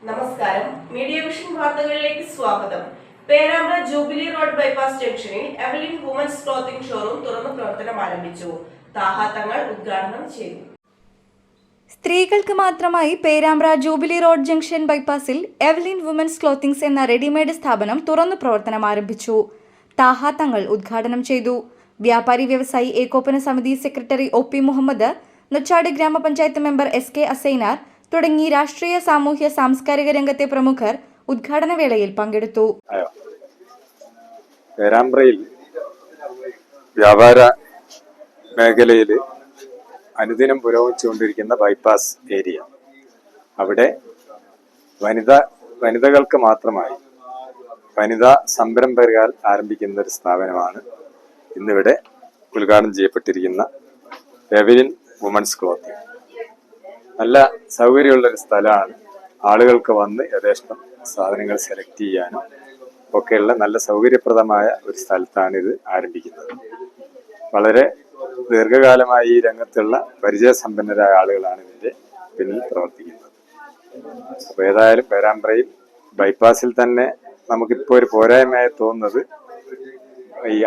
നമസ്കാരം. Media vision വാർത്തകളിലേക്ക് സ്വാഗതം. പേരാമ്പ്ര ജൂബിലി റോഡ് ബൈപ്പാസ് ജംഗ്ഷനിൽ എവലിൻ വുമൻസ് ക്ലോത്തിംഗ് ഷോറൂം തുറന്ന് പ്രവർത്തനം ആരംഭിച്ചു. താഹ തങ്ങൾ ഉദ്ഘാടനം ചെയ്തു. സ്ത്രീകൾക്ക് മാത്രമായി പേരാമ്പ്ര ജൂബിലി റോഡ് ജംഗ്ഷൻ ബൈപ്പാസിൽ എവലിൻ വുമൻസ് ക്ലോത്തിങ്സ് എന്ന റെഡിമെയ്ഡ് സ്ഥാപനം തുറന്നു പ്രവർത്തനം ആരംഭിച്ചു. താഹ തങ്ങൾ ഉദ്ഘാടനം ചെയ്തു. വ്യാപാരി Vyavasayi Ekopana Samithi secretary O P Muhammad, Nochad grama panchayat member SK Asainar തുടങ്ങി രാഷ്ട്രീയ, സാമൂഹ്യ, സാംസ്കാരിക രംഗത്തെ പ്രമുഖർ ഉദ്ഘാടന വേളയിൽ പങ്കെടുത്തു. പേരാമ്പ്രയിൽ വ്യാപാര മേഖലയിൽ അനുദിനം പുരോഗമിച്ചുകൊണ്ടിരിക്കുന്ന ബൈപ്പാസ് ഏരിയ, അവിടെ വനിതകൾക്ക് മാത്രമായി വനിതാ സംരംഭകർ ആരംഭിക്കുന്ന ഒരു സ്ഥാപനമാണ് ഇന്നിവിടെ ഉദ്ഘാടനം ചെയ്യപ്പെട്ടിരിക്കുന്ന എവലിൻ വുമൻസ് ക്ലോത്തിങ്. നല്ല സൗകര്യമുള്ളൊരു സ്ഥലമാണ്. ആളുകൾക്ക് വന്ന് യഥേഷ്ടം സാധനങ്ങൾ സെലക്ട് ചെയ്യാനും ഒക്കെയുള്ള നല്ല സൗകര്യപ്രദമായ ഒരു സ്ഥലത്താണ് ഇത് ആരംഭിക്കുന്നത്. വളരെ ദീർഘകാലമായി ഈ രംഗത്തുള്ള പരിചയസമ്പന്നരായ ആളുകളാണ് ഇതിന്റെ പിന്നിൽ പ്രവർത്തിക്കുന്നത്. അപ്പോൾ ഏതായാലും പേരാമ്പ്രയിൽ ബൈപ്പാസിൽ തന്നെ നമുക്കിപ്പോൾ ഒരു പോരായ്മയായി തോന്നുന്നത് ഈ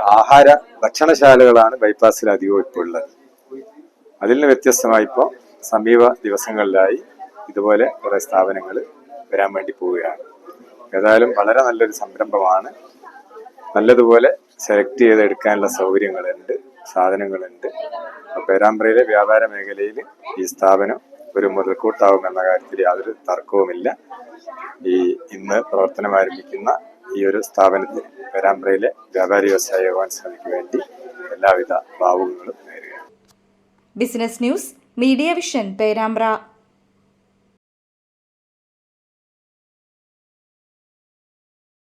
ഭക്ഷണശാലകളാണ് ബൈപ്പാസിൽ അധികവും ഇപ്പോൾ ഉള്ളത്. അതിൽ നിന്ന് വ്യത്യസ്തമായി ഇപ്പോൾ സമീപ ദിവസങ്ങളിലായി ഇതുപോലെ കുറെ സ്ഥാപനങ്ങൾ വരാൻ വേണ്ടി പോവുകയാണ്. ഏതായാലും വളരെ നല്ലൊരു സംരംഭമാണ്. നല്ലതുപോലെ സെലക്ട് ചെയ്തെടുക്കാനുള്ള സൗകര്യങ്ങളുണ്ട്, സാധനങ്ങളുണ്ട്. പേരാമ്പ്രയിലെ വ്യാപാര മേഖലയിൽ ഈ സ്ഥാപനം ഒരു മുതൽക്കൂട്ടാവുമെന്ന കാര്യത്തിൽ യാതൊരു തർക്കവുമില്ല. ഇന്ന് പ്രവർത്തനം ആരംഭിക്കുന്ന ഈ ഒരു സ്ഥാപനത്തിന് പേരാമ്പ്രയിലെ വ്യാപാരി വ്യവസായ ഏകോപന സമിതിക്ക് വേണ്ടി എല്ലാവിധ ഭാവുകങ്ങളും നേരുകയാണ്. Business news, media vision, Perambra.